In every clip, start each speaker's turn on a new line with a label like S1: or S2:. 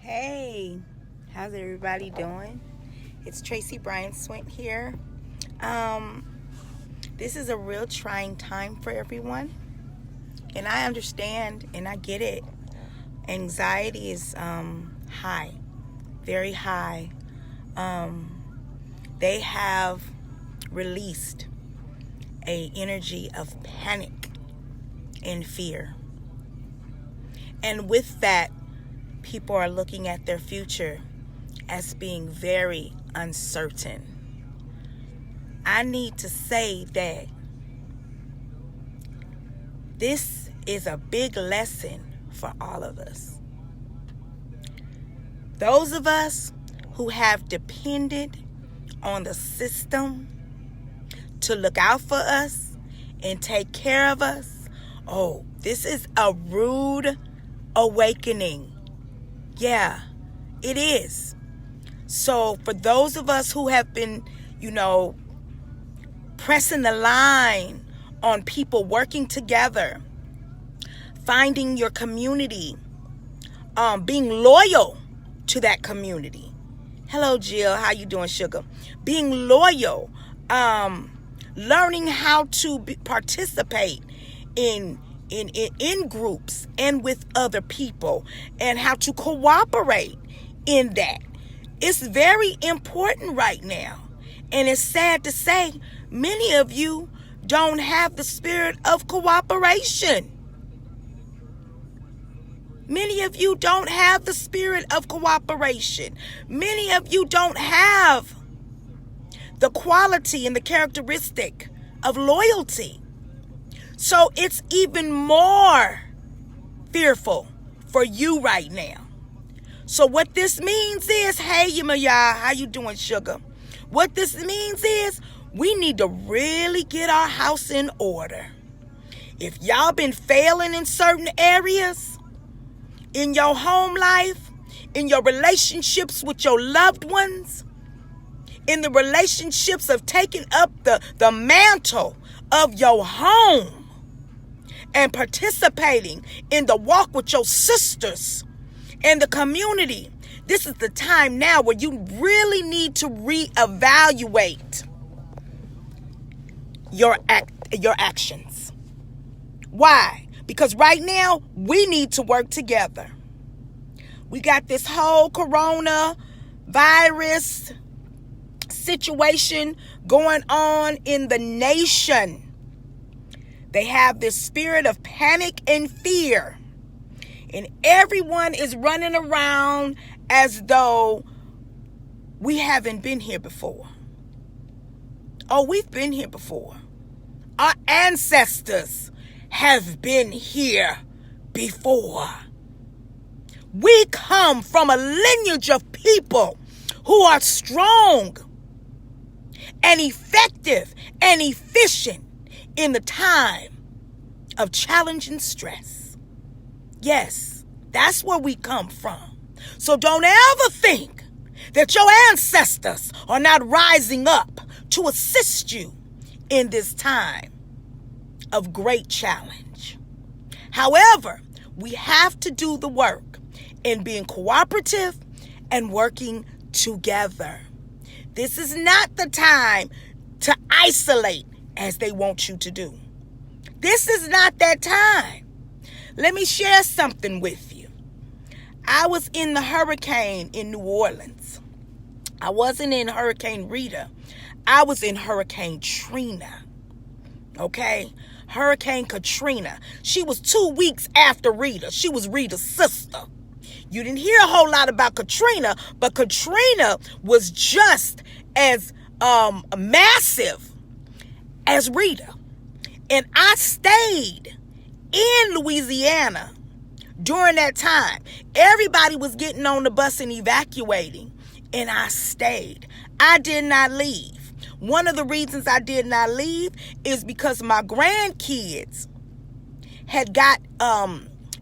S1: Hey, how's everybody doing? It's Tracy Bryan Swint here. Um, this is a real trying time for everyone, and I understand and I get it. Anxiety is high, very high. Um, they have released a energy of panic and fear, and with that, people are looking at their future as being very uncertain. I need to say that this is a big lesson for all of us. Those of us who have depended on the system to look out for us and take care of us, this is a rude awakening. Yeah, it is. So for those of us who have been, pressing the line on people working together, finding your community, being loyal to that community. Hello, Jill. How you doing, sugar? Being loyal, learning how to participate in groups and with other people, and how to cooperate in that. It's very important right now. And it's sad to say, many of you don't have the spirit of cooperation. Many of you don't have the spirit of cooperation. Many of you don't have the quality and the characteristic of loyalty. So it's even more fearful for you right now. So what this means is, hey, Yamaya, how you doing, sugar? What this means is we need to really get our house in order. If y'all been failing in certain areas, in your home life, in your relationships with your loved ones, in the relationships of taking up the mantle of your home, and participating in the walk with your sisters and the community, this is the time now where you really need to reevaluate your actions. Why? Because right now we need to work together. We got this whole corona virus situation going on in the nation. They have this spirit of panic and fear. And everyone is running around as though we haven't been here before. Oh, we've been here before. Our ancestors have been here before. We come from a lineage of people who are strong and effective and efficient in the time of challenge and stress. Yes, that's where we come from. So don't ever think that your ancestors are not rising up to assist you in this time of great challenge. However, we have to do the work in being cooperative and working together. This is not the time to isolate as they want you to do. This is not that time. Let me share something with you. I was in the hurricane in New Orleans. I wasn't in Hurricane Rita. I was in Hurricane Trina. Okay? Hurricane Katrina. She was 2 weeks after Rita. She was Rita's sister. You didn't hear a whole lot about Katrina, but Katrina was just as massive as Rita. And I stayed in Louisiana during that time. Everybody was getting on the bus and evacuating, and I stayed. I did not leave. One of the reasons I did not leave is because my grandkids had got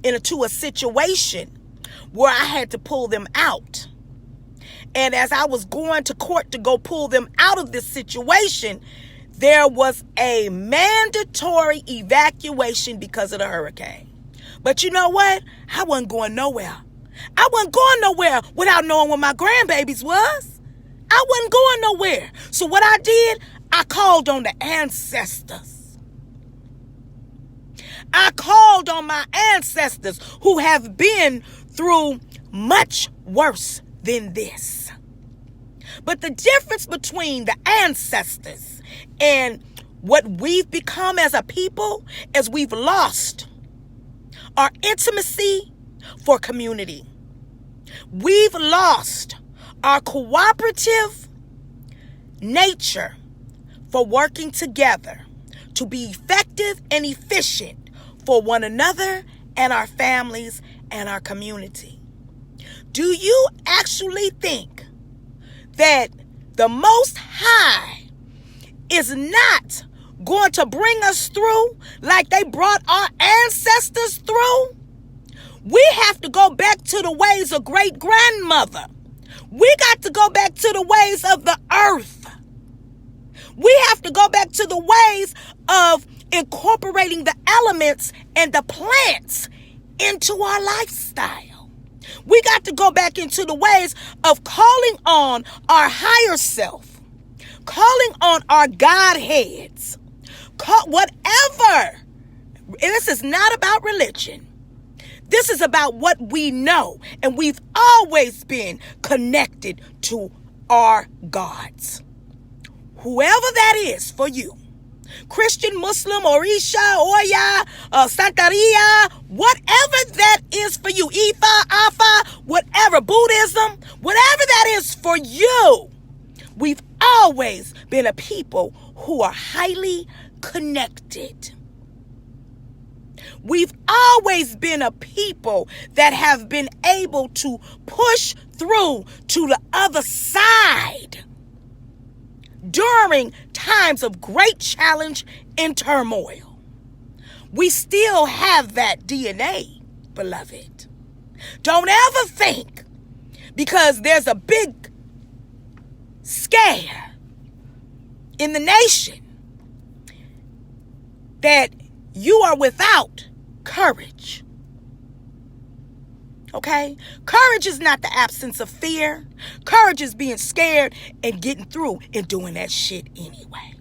S1: into a situation where I had to pull them out. And as I was going to court to go pull them out of this situation, there was a mandatory evacuation because of the hurricane. But you know what? I wasn't going nowhere. I wasn't going nowhere without knowing what my grandbabies was. I wasn't going nowhere. So what I did, I called on the ancestors. I called on my ancestors who have been through much worse than this. But the difference between the ancestors and what we've become as a people is we've lost our intimacy for community. We've lost our cooperative nature for working together to be effective and efficient for one another and our families and our community. Do you actually think that the Most High is not going to bring us through like they brought our ancestors through? We have to go back to the ways of great-grandmother. We got to go back to the ways of the earth. We have to go back to the ways of incorporating the elements and the plants into our lifestyle. We got to go back into the ways of calling on our higher self, calling on our Godheads, whatever. And this is not about religion. This is about what we know, and we've always been connected to our gods. Whoever that is for you, Christian, Muslim, Orisha, Oya, Santeria, whatever that is for you, Ifa, Afa, whatever, Buddhism, whatever that is for you, we've always been a people who are highly connected. We've always been a people that have been able to push through to the other side during times of great challenge and turmoil. We still have that DNA, beloved. Don't ever think because there's a big scare in the nation that you are without courage. Okay? Courage is not the absence of fear. Courage is being scared and getting through and doing that shit anyway.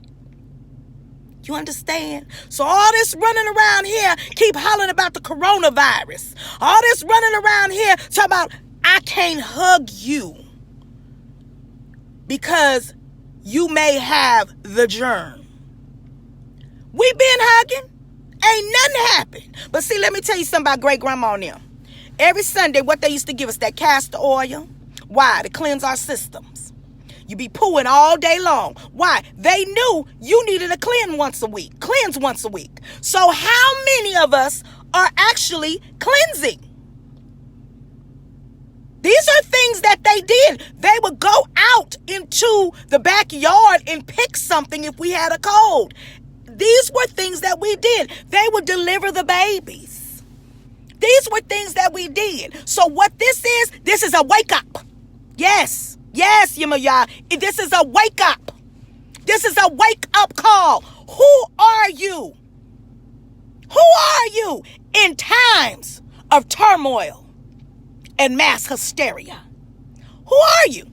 S1: You understand? So all this running around here, keep hollering about the coronavirus. All this running around here, talking about, I can't hug you because you may have the germ. We been hugging. Ain't nothing happened. But see, let me tell you something about great grandma and them. Every Sunday, what they used to give us, that castor oil. Why? To cleanse our systems. You be pooing all day long. Why? They knew you needed to cleanse once a week. So how many of us are actually cleansing? These are things that they did. They would go out into the backyard and pick something if we had a cold. These were things that we did. They would deliver the babies. These were things that we did. So what this is a wake up. Yes, Yamaya. This is a wake up. This is a wake up call. Who are you? Who are you in times of turmoil and mass hysteria? Who are you?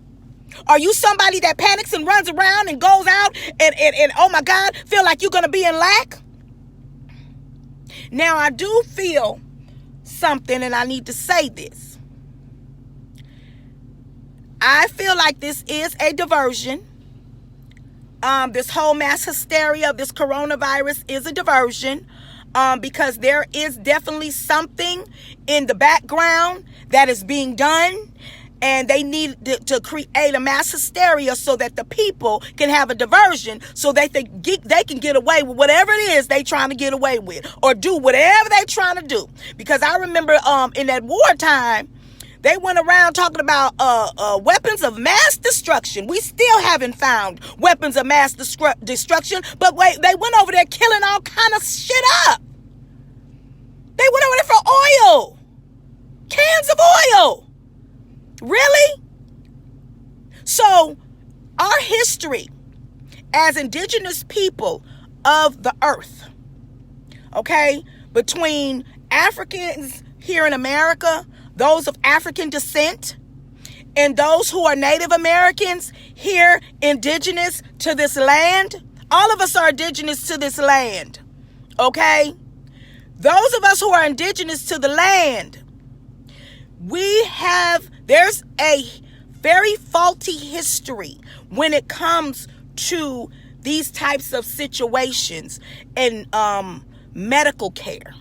S1: Are you somebody that panics and runs around and goes out and oh my God, feel like you're going to be in lack? Now, I do feel something, and I need to say this. I feel like this is a diversion. This whole mass hysteria of this coronavirus is a diversion because there is definitely something in the background that is being done. And they need to create a mass hysteria so that the people can have a diversion so that they can get away with whatever it is they trying to get away with or do whatever they trying to do. Because I remember in that wartime, they went around talking about weapons of mass destruction. We still haven't found weapons of mass destruction, but wait, they went over there killing all kind of shit up. They went over there for oil, cans of oil. Really? So our history as indigenous people of the earth, okay, between Africans here in America, those of African descent, and those who are Native Americans here, indigenous to this land. All of us are indigenous to this land, okay? Those of us who are indigenous to the land, there's a very faulty history when it comes to these types of situations in medical care.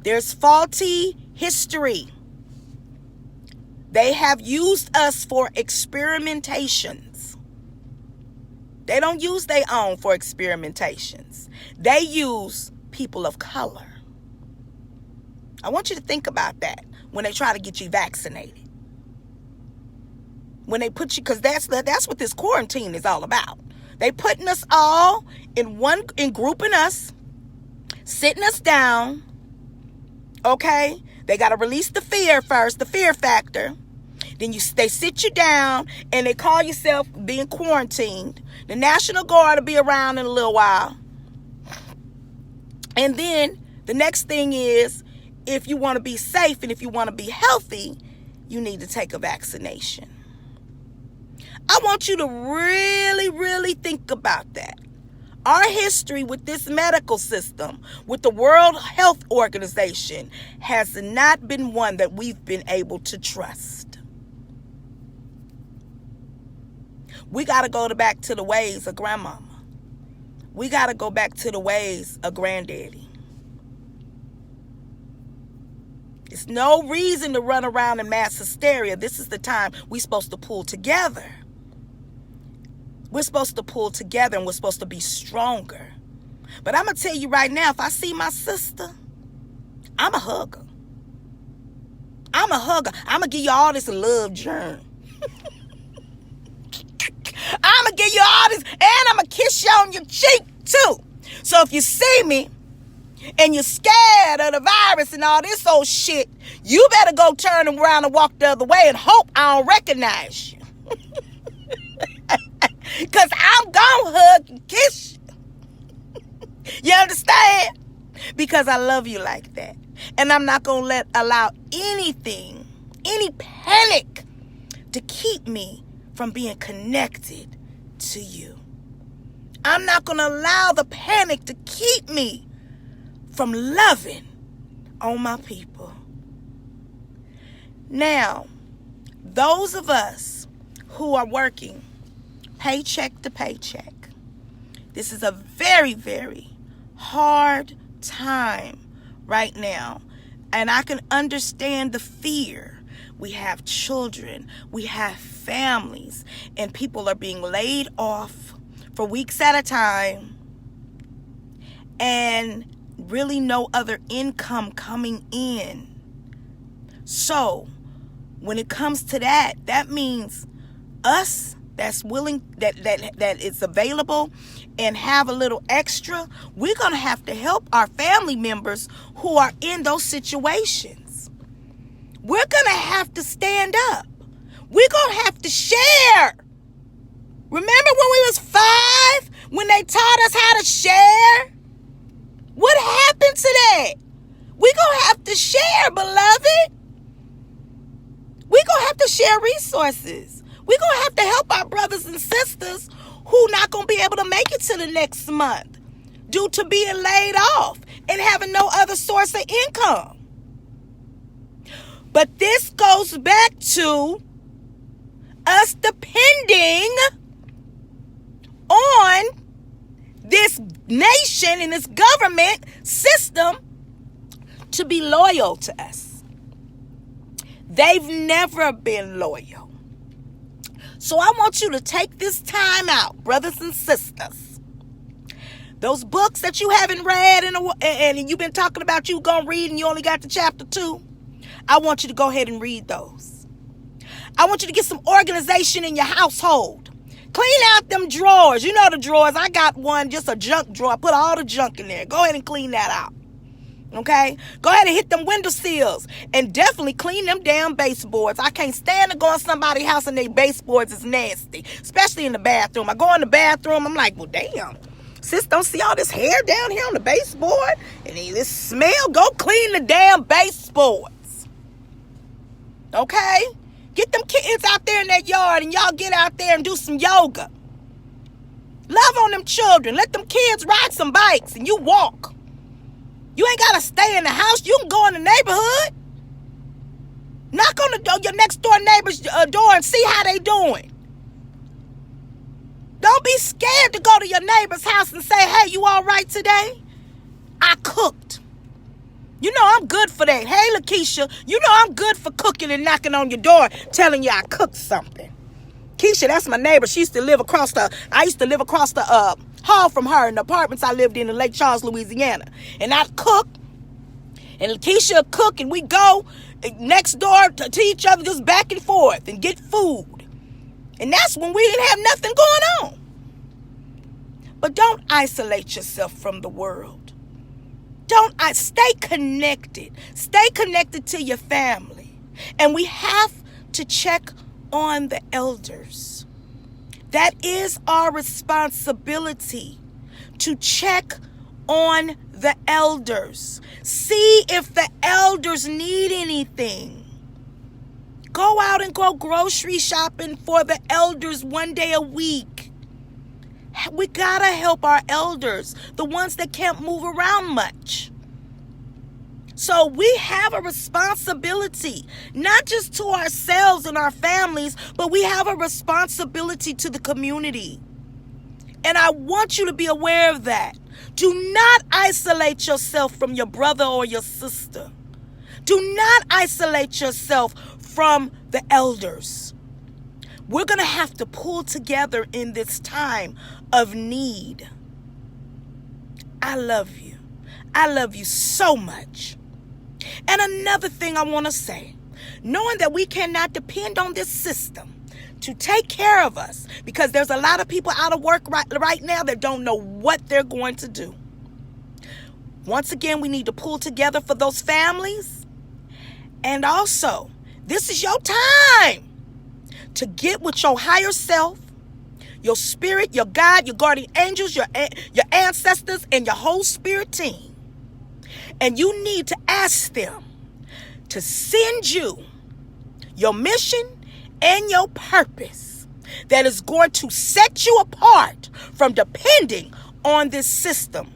S1: There's faulty history. They have used us for experimentations. They don't use their own for experimentations. They use people of color. I want you to think about that when they try to get you vaccinated. When they put you, because that's what this quarantine is all about. They putting us all in grouping us, sitting us down, okay? They got to release the fear first, the fear factor. Then they sit you down and they call yourself being quarantined. The National Guard will be around in a little while. And then the next thing is, if you want to be safe and if you want to be healthy, you need to take a vaccination. I want you to really, really think about that. Our history with this medical system, with the World Health Organization, has not been one that we've been able to trust. We got to go back to the ways of grandmama. We got to go back to the ways of granddaddy. It's no reason to run around in mass hysteria. This is the time we're supposed to pull together. We're supposed to pull together and we're supposed to be stronger. But I'm going to tell you right now, if I see my sister, I'm a hugger. I'm a hugger. I'm going to give you all this love germ. I'm going to give you all this, and I'm going to kiss you on your cheek too. So if you see me and you're scared of the virus and all this old shit, you better go turn around and walk the other way and hope I don't recognize you. Because I'm going to hug and kiss you. You understand? Because I love you like that. And I'm not going to allow anything, any panic to keep me from being connected to you. I'm not going to allow the panic to keep me from loving on my people. Now, those of us who are working paycheck to paycheck, this is a very, very hard time right now. And I can understand the fear. We have children, we have families, and people are being laid off for weeks at a time and really no other income coming in. So when it comes to that, that means us that's willing, that is available and have a little extra, we're going to have to help our family members who are in those situations. We're going to have to stand up. We're going to have to share. Remember when we was 5, when they taught us how to share? What happened to that? We're going to have to share, beloved. We're going to have to share resources. We're going to have to help our brothers and sisters who not going to be able to make it to the next month due to being laid off and having no other source of income. But this goes back to us depending on this nation and this government system to be loyal to us. They've never been loyal. So I want you to take this time out, brothers and sisters. Those books that you haven't read and you've been talking about you going to read and you only got to chapter 2, I want you to go ahead and read those. I want you to get some organization in your household. Clean out them drawers. You know the drawers. I got one, just a junk drawer. I put all the junk in there. Go ahead and clean that out. Okay? Go ahead and hit them window sills. And definitely clean them damn baseboards. I can't stand to go in somebody's house and their baseboards is nasty. Especially in the bathroom. I go in the bathroom, I'm like, well, damn. Sis, don't see all this hair down here on the baseboard? And this smell? Go clean the damn baseboards. Okay? Get them kids out there in that yard and y'all get out there and do some yoga. Love on them children. Let them kids ride some bikes and you walk. You ain't got to stay in the house. You can go in the neighborhood. Knock on your next door neighbor's door and see how they doing. Don't be scared to go to your neighbor's house and say, hey, you all right today? I cooked. You know I'm good for that. Hey, Lakeisha, you know I'm good for cooking and knocking on your door telling you I cooked something. Keisha, that's my neighbor. I used to live across the hall from her in the apartments I lived in Lake Charles, Louisiana. And I'd cook, and Lakeisha would cook, and we go next door to each other just back and forth and get food. And that's when we didn't have nothing going on. But don't isolate yourself from the world. Stay connected. Stay connected to your family. And we have to check on the elders. That is our responsibility, to check on the elders. See if the elders need anything. Go out and go grocery shopping for the elders one day a week. We gotta help our elders, the ones that can't move around much. So we have a responsibility, not just to ourselves and our families, but we have a responsibility to the community. And I want you to be aware of that. Do not isolate yourself from your brother or your sister. Do not isolate yourself from the elders. We're going to have to pull together in this time of need. I love you. I love you so much. And another thing I want to say, knowing that we cannot depend on this system to take care of us, because there's a lot of people out of work right now that don't know what they're going to do. Once again, we need to pull together for those families. And also, this is your time to get with your higher self, your spirit, your God, your guardian angels, your ancestors, and your whole spirit team. And you need to ask them to send you your mission and your purpose that is going to set you apart from depending on this system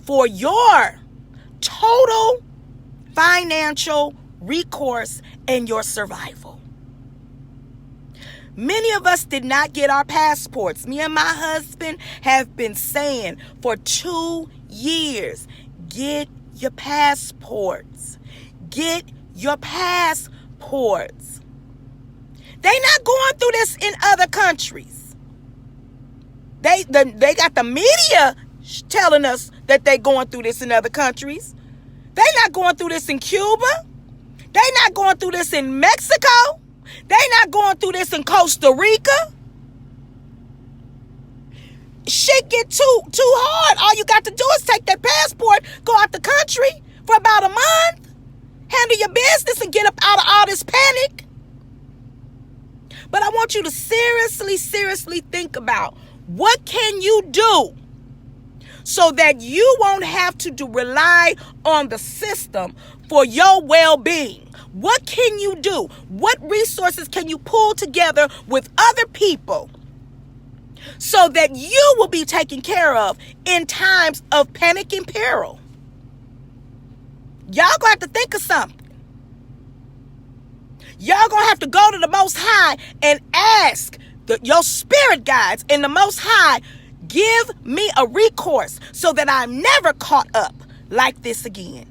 S1: for your total financial recourse and your survival. Many of us did not get our passports. Me and my husband have been saying for 2 years, get your passports. Get your passports. They not going through this in other countries. They got the media telling us that they going through this in other countries. They not going through this in Cuba. They not going through this in Mexico. They not going through this in Costa Rica. Shit get too hard. All you got to do is take that passport, go out the country for about a month, handle your business, and get up out of all this panic. But I want you to seriously think about what can you do so that you won't have to rely on the system for your well-being. What can you do? What resources can you pull together with other people so that you will be taken care of in times of panic and peril? Y'all gonna have to think of something. Y'all gonna have to go to the Most High and ask your spirit guides in the Most High, give me a recourse so that I'm never caught up like this again.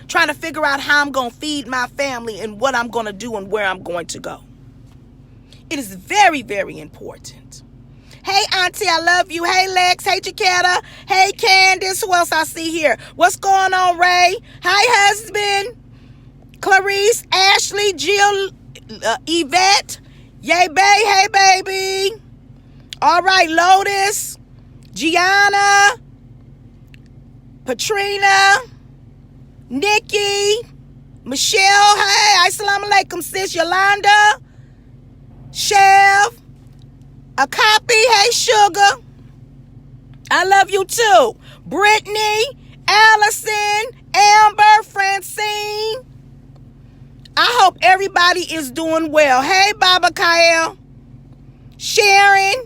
S1: Trying to figure out how I'm going to feed my family and what I'm going to do and where I'm going to go. It is very, very important. Hey, Auntie, I love you. Hey, Lex. Hey, Jaquetta. Hey, Candace. Who else I see here? What's going on, Ray? Hi, husband. Clarice, Ashley, Jill, Yvette. Yay, bae. Hey, baby. All right, Lotus, Gianna, Patrina, Nikki, Michelle, hey, assalamu alaikum, sis, Yolanda, Chev, a copy, hey, Sugar, I love you too, Brittany, Allison, Amber, Francine, hope everybody is doing well. Hey, Baba Kyle, Sharon,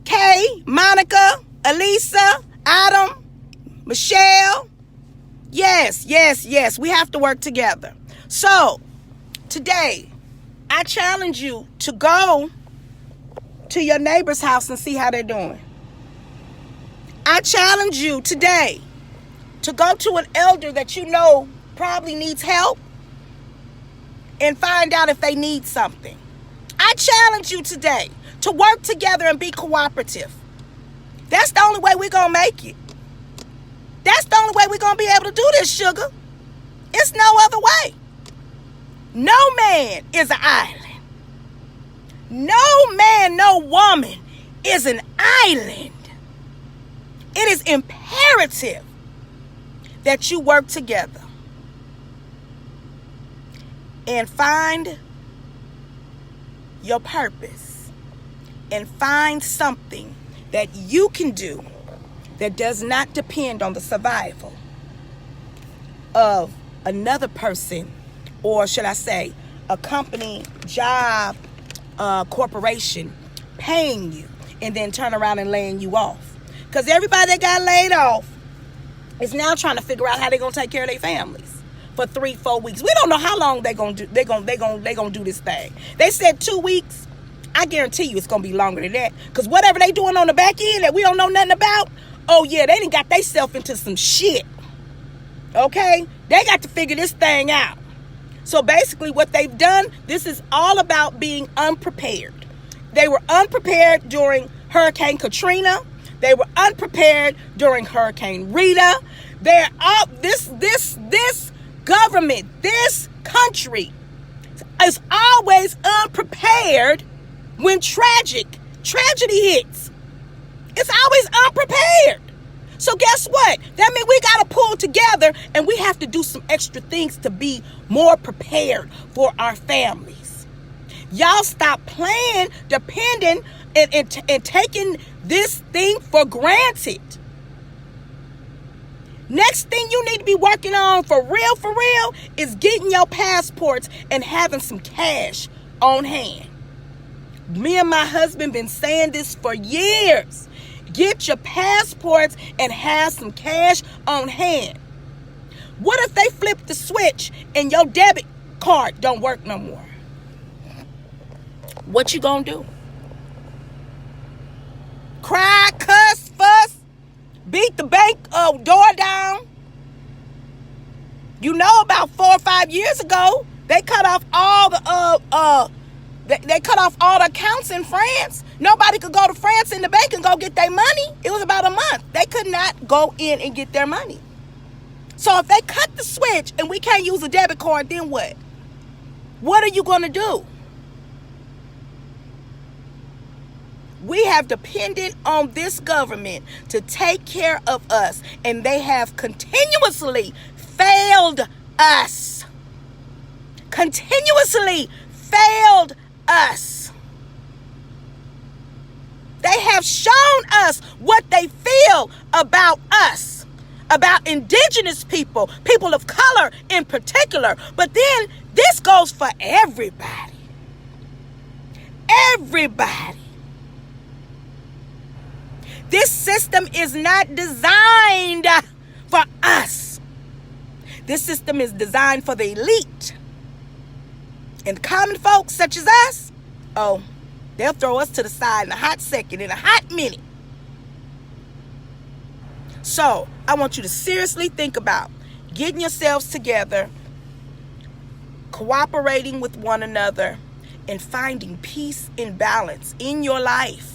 S1: Kay, Monica, Elisa, Adam, Michelle. Yes. We have to work together. So, today, I challenge you to go to your neighbor's house and see how they're doing. I challenge you today to go to an elder that you know probably needs help and find out if they need something. I challenge you today to work together and be cooperative. That's the only way we're going to make it. That's the only way we're going to be able to do this, sugar. It's no other way. No man is an island. No man, no woman is an island. It is imperative that you work together and find your purpose and find something that you can do that does not depend on the survival of another person, or should I say a company, job, corporation paying you and then turn around and laying you off. Because everybody that got laid off is now trying to figure out how they're going to take care of their families for 3-4 weeks. We don't know how long they're going to do this thing. They said 2 weeks. I guarantee you it's going to be longer than that. Because whatever they doing on the back end that we don't know nothing about, oh yeah, they done got themselves into some shit. Okay? They got to figure this thing out. So basically what they've done, this is all about being unprepared. They were unprepared during Hurricane Katrina. They were unprepared during Hurricane Rita. They're up. This government, this country is always unprepared when tragedy hits. It's always unprepared. So guess what? That means we got to pull together and we have to do some extra things to be more prepared for our families. Y'all stop playing, depending, and taking this thing for granted. Next thing you need to be working on for real, is getting your passports and having some cash on hand. Me and my husband been saying this for years. Get your passports and have some cash on hand. What if they flip the switch and your debit card don't work no more? What you gonna do? Cry, cuss, fuss, beat the bank door down? You know, about 4 or 5 years ago, they cut off all the they cut off all the accounts in France. Nobody could go to France in the bank and go get their money. It was about a month. They could not go in and get their money. So if they cut the switch and we can't use a debit card, then what? What are you going to do? We have depended on this government to take care of us, and they have continuously failed us. Continuously failed us. They have shown us what they feel about us, about indigenous people, people of color in particular. But then this goes for everybody. Everybody. This system is not designed for us. This system is designed for the elite. And common folks such as us, oh, they'll throw us to the side in a hot second, in a hot minute. So, I want you to seriously think about getting yourselves together, cooperating with one another, and finding peace and balance in your life.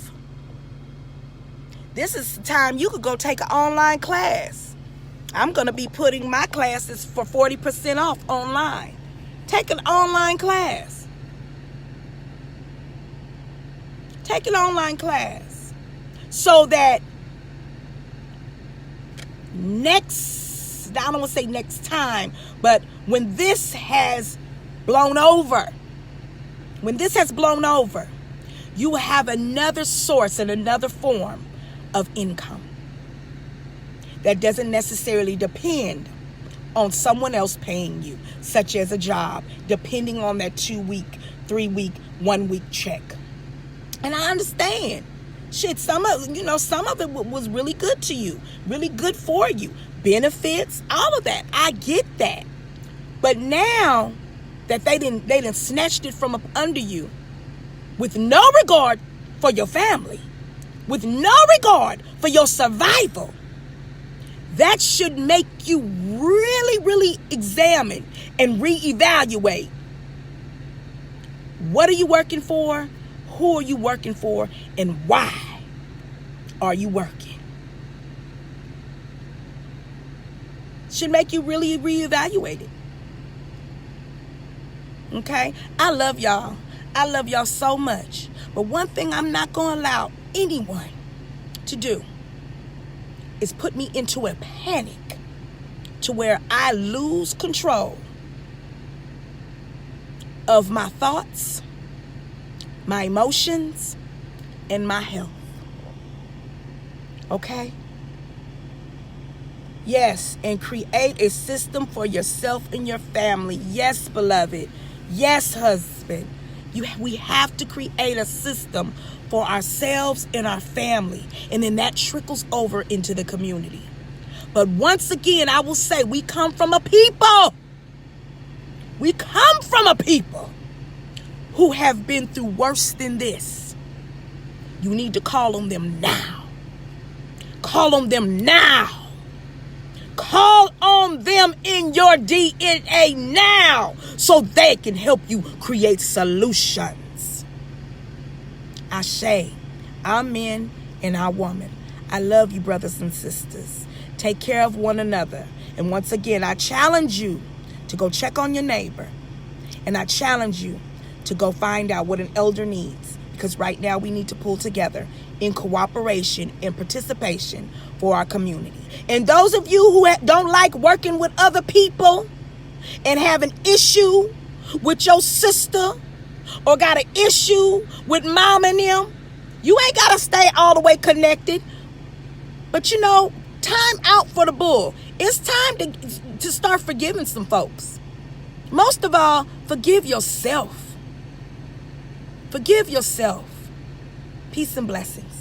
S1: This is the time you could go take an online class. I'm going to be putting my classes for 40% off online. Take an online class. Take an online class so that I don't want to say next time, but when this has blown over, you will have another source and another form of income that doesn't necessarily depend on someone else paying you, such as a job, depending on that 2-week, 3-week, 1-week check. And I understand. Shit, some of it was really good to you, really good for you. Benefits, all of that. I get that. But now that they didn't snatched it from up under you with no regard for your family, with no regard for your survival, that should make you really, really examine and reevaluate. What are you working for? Who are you working for? And why are you working? Should make you really reevaluate it. Okay? I love y'all. I love y'all so much. But one thing I'm not going to allow anyone to do is put me into a panic to where I lose control of my thoughts, my emotions, and my health. Okay? Yes, and create a system for yourself and your family. Yes, beloved. Yes, husband. We have to create a system for ourselves and our family. And then that trickles over into the community. But once again, I will say, we come from a people. We come from a people who have been through worse than this. You need to call on them now. Call on them now. Call on them in your DNA now so they can help you create solutions. Ashe, our men and our women. I love you, brothers and sisters. Take care of one another. And once again, I challenge you to go check on your neighbor. And I challenge you to go find out what an elder needs. Because right now we need to pull together in cooperation and participation for our community. And those of you who don't like working with other people and have an issue with your sister or got an issue with mom and them, you ain't got to stay all the way connected. But time out for the bull. It's time to start forgiving some folks. Most of all, forgive yourself. Forgive yourself. Peace and blessings.